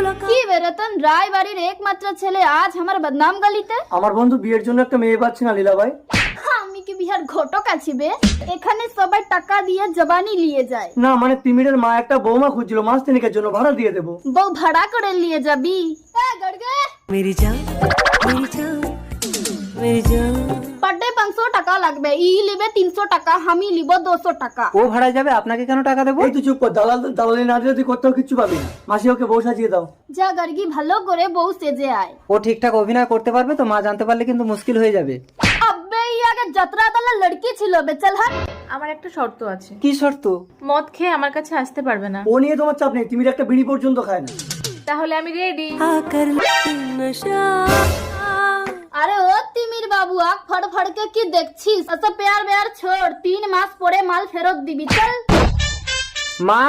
কি বেরতন রায় বাড়ির একমাত্র ছেলে আজ আমার বদনাম গলিতে। আমার বন্ধু বিয়ের জন্য একটা মেয়ে পাচ্ছে না লীলা ভাই। আমি কি বিহার ঘটক আছি বে? এখানে সবাই টাকা দিয়ে জবানি নিয়ে যায়। না মানে তিমিরের মা একটা বৌমা খুঁজছিল মাস তিনেকের জন্য, ভাড়া দিয়ে দেবো। বউ ভাড়া করে নিয়ে যাবি? मेरी जान मेरी जान मेरी जान। পার ডে 500 টাকা লাগবে, ই লিবে 300 টাকা, আমি লিব 200 টাকা। ও ভাড়া যাবে, আপনাকে কেন টাকা দেবো? এই তুই চুপ কর, দালালি না দিলে তুই কোথাও কিচ্ছু পাবি না। মাসি ওকে বউ সাজিয়ে দাও। যা গর্গি ভালো করে বউ সেজে আয়। ও ঠিকঠাক অভিনয় করতে পারবে তো? মা জানতে পারলে কিন্তু মুশকিল হয়ে যাবে। আবে ই আগে যাত্রা দলে লড়কি ছিল বে, চল হাট। আমার একটা শর্ত আছে, কি শর্ত? মদ খেয়ে আমার কাছে আসতে পারবে না। ও নিয়ে তোমার চাপ নেই, তিমির একটা বিড়ি পর্যন্ত খায় না। তাহলে আমি রেডি। आकर नशा আরে ও তিমির বাবু, আখ ফড় के কি দেখছিস? আচ্ছা প্যার বেয়ার ছোড়, 3 মাস পরে মাল ফেরত দিবি, চল। মা